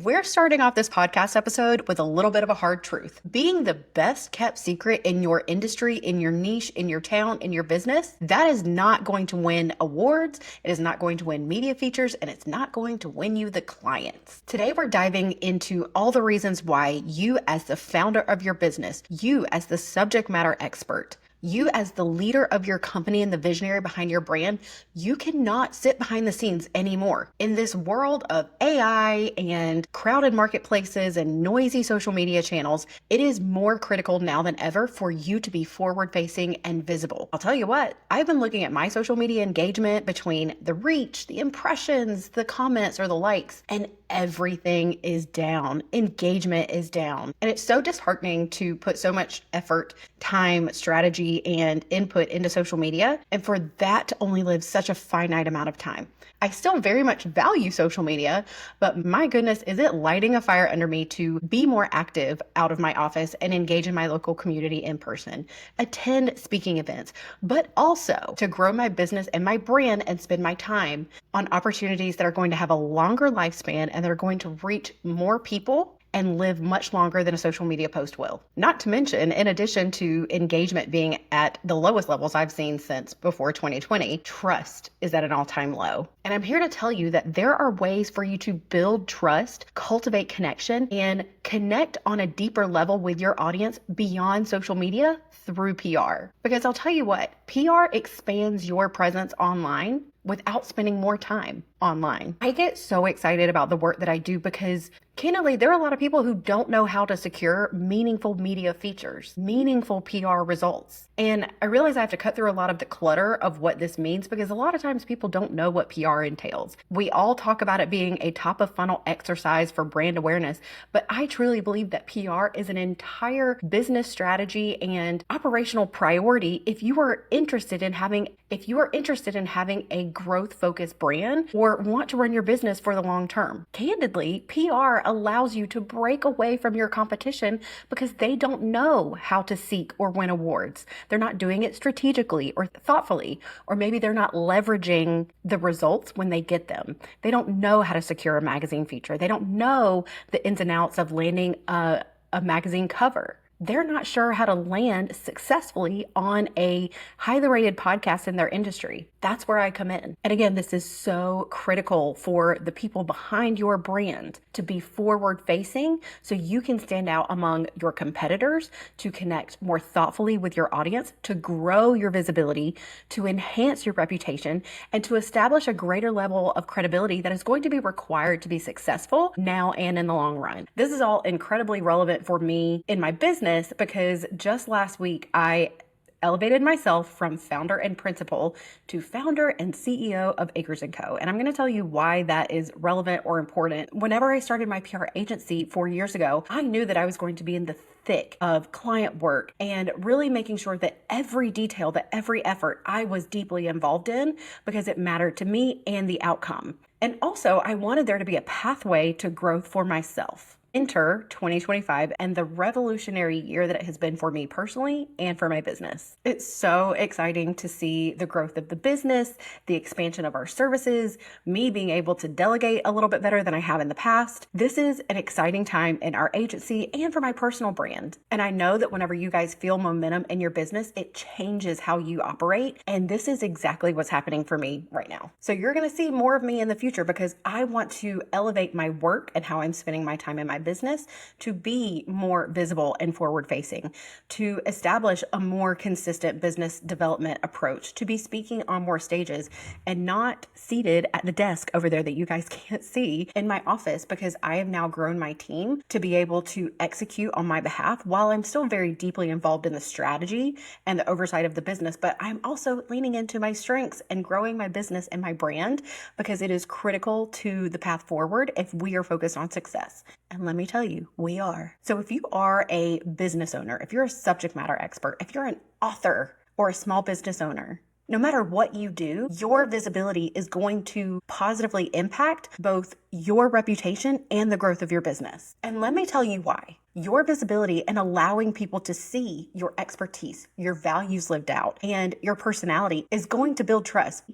We're starting off this podcast episode with a little bit of a hard truth. Being the best kept secret in your industry, in your niche, in your town, in your business, that is not going to win awards. It is not going to win media features, and it's not going to win you the clients. Today, we're diving into all the reasons why you, as the founder of your business, you, as the subject matter expert, you, as the leader of your company and the visionary behind your brand, you cannot sit behind the scenes anymore. In this world of AI and crowded marketplaces and noisy social media channels, it is more critical now than ever for you to be forward-facing and visible. I'll tell you what, I've been looking at my social media engagement between the reach, the impressions, the comments, or the likes, and everything is down. Engagement is down. And it's so disheartening to put so much effort, time, strategy, and input into social media, and for that to only live such a finite amount of time. I still very much value social media, but my goodness, is it lighting a fire under me to be more active out of my office and engage in my local community in person, attend speaking events, but also to grow my business and my brand and spend my time on opportunities that are going to have a longer lifespan and that are going to reach more people and live much longer than a social media post will. Not to mention, in addition to engagement being at the lowest levels I've seen since before 2020, trust is at an all-time low. And I'm here to tell you that there are ways for you to build trust, cultivate connection, and connect on a deeper level with your audience beyond social media through PR. Because I'll tell you what, PR expands your presence online without spending more time online. I get so excited about the work that I do because candidly, there are a lot of people who don't know how to secure meaningful media features, meaningful PR results. And I realize I have to cut through a lot of the clutter of what this means because a lot of times people don't know what PR entails. We all talk about it being a top of funnel exercise for brand awareness, but I truly believe that PR is an entire business strategy and operational priority if you are interested in having a growth focused brand or want to run your business for the long term. Candidly, PR allows you to break away from your competition because they don't know how to seek or win awards. They're not doing it strategically or thoughtfully, or maybe they're not leveraging the results when they get them. They don't know how to secure a magazine feature. They don't know the ins and outs of landing a magazine cover. They're not sure how to land successfully on a highly rated podcast in their industry. That's where I come in. And again, this is so critical for the people behind your brand to be forward facing so you can stand out among your competitors, to connect more thoughtfully with your audience, to grow your visibility, to enhance your reputation, and to establish a greater level of credibility that is going to be required to be successful now and in the long run. This is all incredibly relevant for me in my business because just last week I elevated myself from founder and principal to founder and CEO of Akers & Co. And I'm going to tell you why that is relevant or important. Whenever I started my PR agency 4 years ago, I knew that I was going to be in the thick of client work and really making sure that every detail, that every effort I was deeply involved in because it mattered to me and the outcome. And also, I wanted there to be a pathway to growth for myself. Enter 2025 and the revolutionary year that it has been for me personally and for my business. It's so exciting to see the growth of the business, the expansion of our services, me being able to delegate a little bit better than I have in the past. This is an exciting time in our agency and for my personal brand. And I know that whenever you guys feel momentum in your business, it changes how you operate. And this is exactly what's happening for me right now. So you're going to see more of me in the future because I want to elevate my work and how I'm spending my time in my business to be more visible and forward facing, to establish a more consistent business development approach, to be speaking on more stages and not seated at the desk over there that you guys can't see in my office because I have now grown my team to be able to execute on my behalf while I'm still very deeply involved in the strategy and the oversight of the business. But I'm also leaning into my strengths and growing my business and my brand because it is critical to the path forward if we are focused on success. And let me tell you, we are. So if you are a business owner, if you're a subject matter expert, if you're an author or a small business owner, no matter what you do, your visibility is going to positively impact both your reputation and the growth of your business. And let me tell you why. Your visibility and allowing people to see your expertise, your values lived out, and your personality is going to build trust.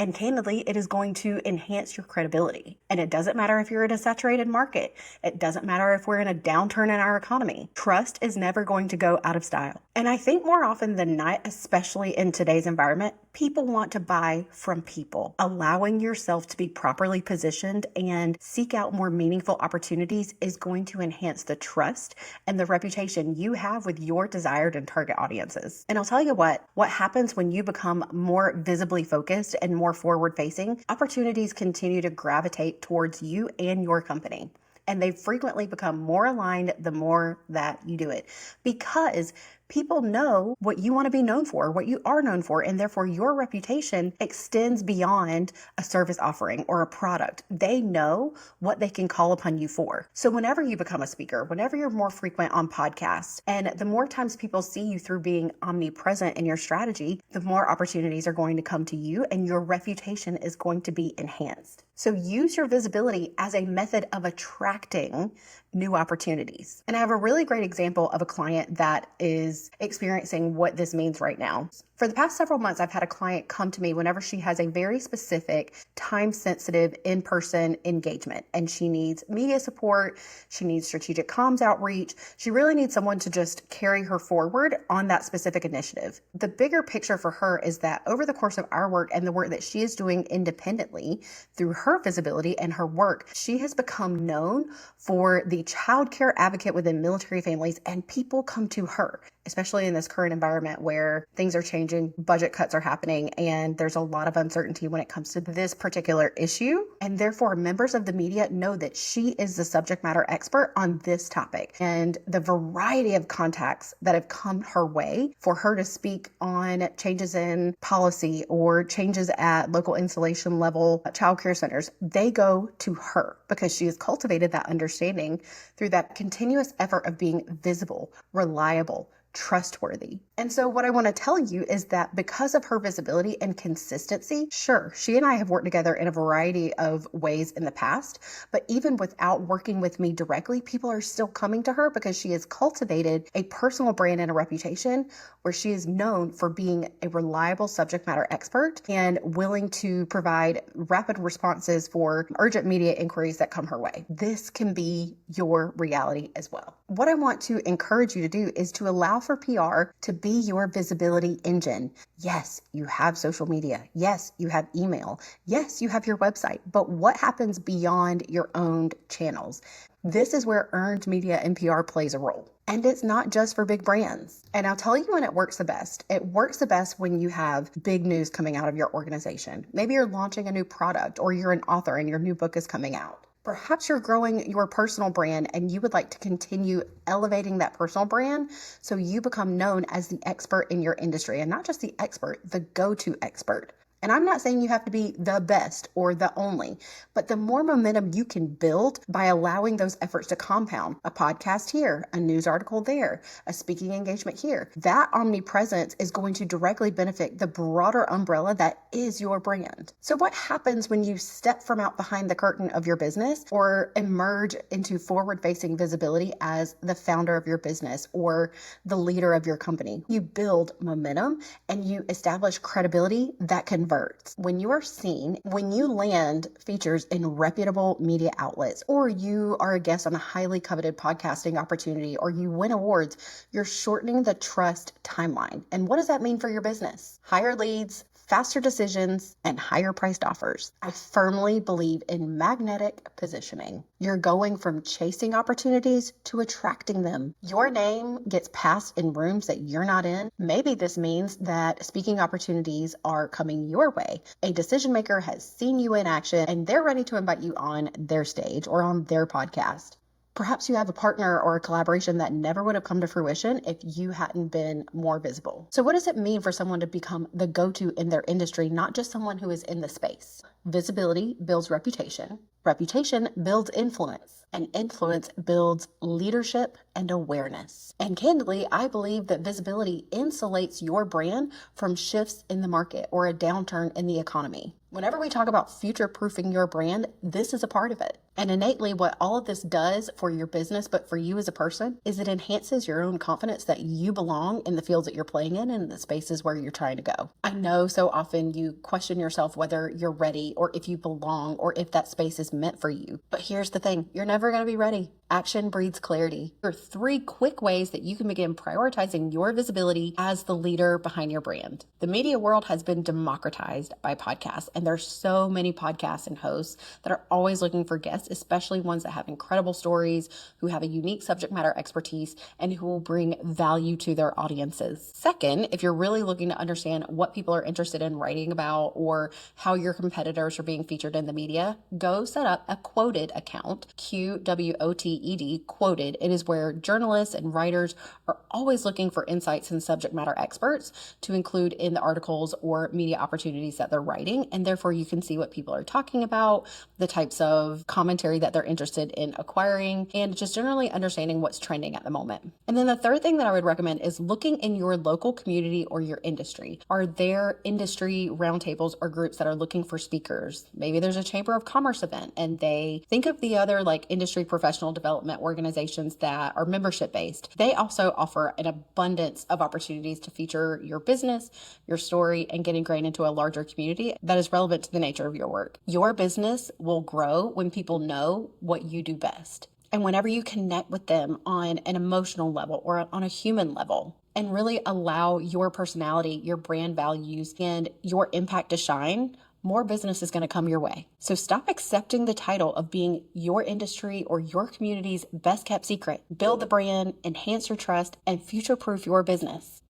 And candidly, it is going to enhance your credibility. And it doesn't matter if you're in a saturated market. It doesn't matter if we're in a downturn in our economy. Trust is never going to go out of style. And I think more often than not, especially in today's environment, people want to buy from people. Allowing yourself to be properly positioned and seek out more meaningful opportunities is going to enhance the trust and the reputation you have with your desired and target audiences. And I'll tell you what happens when you become more visibly focused and more forward facing, opportunities continue to gravitate towards you and your company. And they frequently become more aligned the more that you do it, because people know what you want to be known for, what you are known for, and therefore your reputation extends beyond a service offering or a product. They know what they can call upon you for. So whenever you become a speaker, whenever you're more frequent on podcasts, and the more times people see you through being omnipresent in your strategy, the more opportunities are going to come to you and your reputation is going to be enhanced. So use your visibility as a method of attracting new opportunities. And I have a really great example of a client that is experiencing what this means right now. For the past several months, I've had a client come to me whenever she has a very specific, time-sensitive, in-person engagement, and she needs media support, she needs strategic comms outreach, she really needs someone to just carry her forward on that specific initiative. The bigger picture for her is that over the course of our work and the work that she is doing independently through her visibility and her work, she has become known for the child care advocate within military families, and people come to her, especially in this current environment where things are changing, budget cuts are happening, and there's a lot of uncertainty when it comes to this particular issue. And therefore, members of the media know that she is the subject matter expert on this topic. And the variety of contacts that have come her way for her to speak on changes in policy or changes at local installation level child care centers, they go to her because she has cultivated that understanding through that continuous effort of being visible, reliable, trustworthy. And so what I want to tell you is that because of her visibility and consistency, sure, she and I have worked together in a variety of ways in the past, but even without working with me directly, people are still coming to her because she has cultivated a personal brand and a reputation where she is known for being a reliable subject matter expert and willing to provide rapid responses for urgent media inquiries that come her way. This can be your reality as well. What I want to encourage you to do is to allow for PR to be your visibility engine. Yes, you have social media. Yes, you have email. Yes, you have your website. But what happens beyond your owned channels? This is where earned media and PR plays a role. And it's not just for big brands. And I'll tell you when it works the best. It works the best when you have big news coming out of your organization. Maybe you're launching a new product, or you're an author and your new book is coming out. Perhaps you're growing your personal brand and you would like to continue elevating that personal brand so you become known as the expert in your industry, and not just the expert, the go-to expert. And I'm not saying you have to be the best or the only, but the more momentum you can build by allowing those efforts to compound, a podcast here, a news article there, a speaking engagement here, that omnipresence is going to directly benefit the broader umbrella that is your brand. So what happens when you step from out behind the curtain of your business or emerge into forward-facing visibility as the founder of your business or the leader of your company? You build momentum and you establish credibility that converts. When you are seen, when you land features in reputable media outlets, or you are a guest on a highly coveted podcasting opportunity, or you win awards, you're shortening the trust timeline. And what does that mean for your business? Higher leads, faster decisions, and higher priced offers. I firmly believe in magnetic positioning. You're going from chasing opportunities to attracting them. Your name gets passed in rooms that you're not in. Maybe this means that speaking opportunities are coming your way. A decision maker has seen you in action and they're ready to invite you on their stage or on their podcast. Perhaps you have a partner or a collaboration that never would have come to fruition if you hadn't been more visible. So what does it mean for someone to become the go-to in their industry, not just someone who is in the space? Visibility builds reputation. Reputation builds influence, and influence builds leadership and awareness. And candidly, I believe that visibility insulates your brand from shifts in the market or a downturn in the economy. Whenever we talk about future-proofing your brand, this is a part of it. And innately, what all of this does for your business, but for you as a person, is it enhances your own confidence that you belong in the fields that you're playing in and the spaces where you're trying to go. I know so often you question yourself whether you're ready or if you belong or if that space is meant for you. But here's the thing, you're never going to be ready. Action breeds clarity. There are 3 quick ways that you can begin prioritizing your visibility as the leader behind your brand. The media world has been democratized by podcasts, and there's so many podcasts and hosts that are always looking for guests, especially ones that have incredible stories, who have a unique subject matter expertise, and who will bring value to their audiences. Second, if you're really looking to understand what people are interested in writing about or how your competitors are being featured in the media, go set up a Quoted account, QWOTED, Quoted. It is where journalists and writers are always looking for insights and subject matter experts to include in the articles or media opportunities that they're writing, and therefore you can see what people are talking about, the types of commentary that they're interested in acquiring, and just generally understanding what's trending at the moment. And then the third thing that I would recommend is looking in your local community or your industry. Are there industry roundtables or groups that are looking for speakers? Maybe there's a Chamber of Commerce event and they think of the other like industry professional development organizations that are membership based. They also offer an abundance of opportunities to feature your business, your story, and get ingrained into a larger community that is relevant to the nature of your work. Your business will grow when people know what you do best. And whenever you connect with them on an emotional level or on a human level, and really allow your personality, your brand values, and your impact to shine, more business is going to come your way. So stop accepting the title of being your industry or your community's best kept secret. Build the brand, enhance your trust, and future-proof your business.